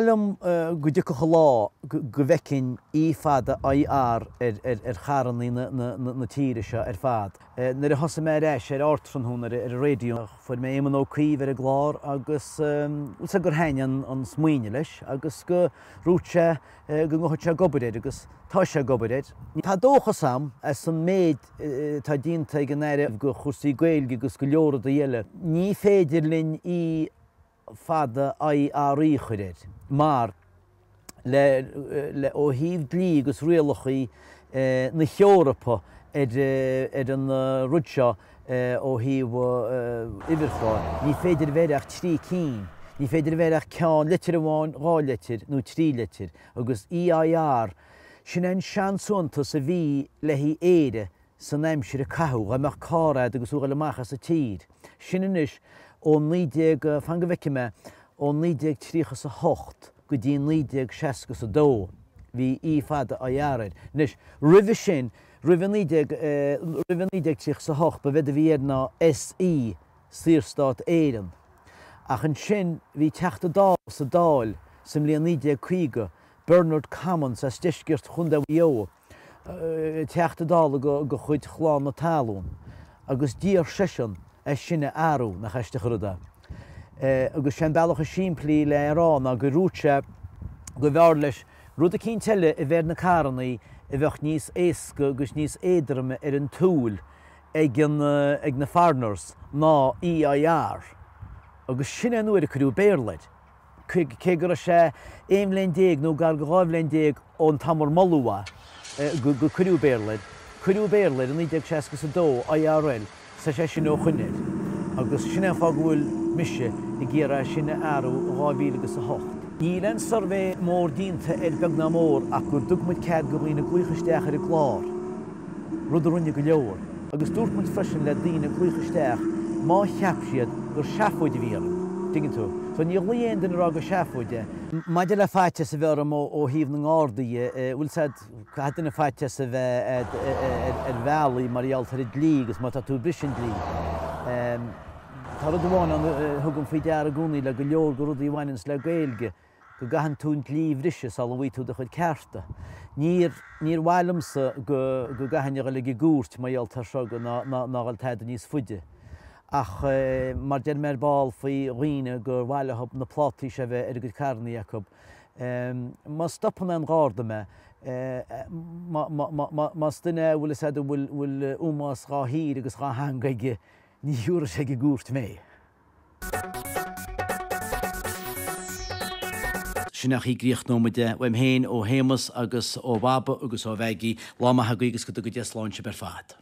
Bhailam Gudika Hala Guvecin Fada IR Harani Natirisha Fad. Nere Hosameresh Artron Huner radio for me Emano Cree very glor Agus Usagurhanian on Smuinish Agus go Rucha Gungocha Gobered Agus Tasha Gobered. Tado Hosam as some maid Tadin Taganere of Gusi Gail Gus Gulor the Yellow. Ni Federlin Fada IRE chuid mar le ó híomh dlí agus rialachaí na Eorpa an rúdseo ó híomh idirfá. Ní féidir bheadach trí cín, ní féidir bheadach ceann litir amháin 2 litir nó 3 litir agus EIR sin an seansúnta sa bhí le hí éire san aimsir a cathú amach cáráid agus uair amachchas a tír. Sin inis ó 90 fangavekime ó 93 go dtí 92 hí fada a dhearid. Nis ribh sin ribh 93 ba bhead a bhí na SI Sírstát Éireann. Ach an sin hí teachta dá sa dáil sam líon 95 Bernard Commons a stiisgirt chunda bhío teachta dála go chuid chláán na talún agus díor sisin sinne áú na cheiste chuda. Agus sin bailach a siimplí le rán a go rúte go bhar leis rud a cín teile I bheith na caranaí I bheith níos éasca agus níos éidirme an túl ag na farners ná EIR. Agus sinne nuair a cruú béirleid. Cé gur sé éimléin déag nó gar go gáimléin déag ón tamar malúa go cruú béirleid. Cruú béirleid an 92 IRL sa sé sin ó chuinead. Agus sinna fá bhfuil mise I ggéire sinna áú 2008. Ní len survé mór dínta beag na mór ach gur dugmuid cead go bhína gluchaisteach ar a glár. Rud a runne go leor. Agus dúirtmuid freisin le daoine gluchaisteach má cheap siad gur seafuide bhíann. Dingin tú. So ní líon den rá go seafuide. Maidir le fáite sa bhearm ó híomh na ngádaí bhfuil said cadna fáite sa bheith ar bhealaí maríaltar I dlí agus má tú brisin dlí. Tá rud amháin an thugam faoi dear a gúnaí le go leor go rudaí bhainins le Gaeilge go gahan tún dlí bhrise sal bhí tú de chuid cearta. Níor bhailimsa go gahan le go gúirt maríaltar seo go náil tead níos fuide. Ach mar déir mar ball faoi roiine gur bhailethe na plátaí sé bheith ar go carnaí Jacob. Má stoppan an gáda me Mas duine bhfuil sé bhfuil úmás rá hír agus rá hangaige ní dúra sé go gúirt mé. Sinnach í gríocht nóide bhaim héin ó hémas agus ó bhaba agus ó bheigi láma hagaí agus go deasláinte ber fad.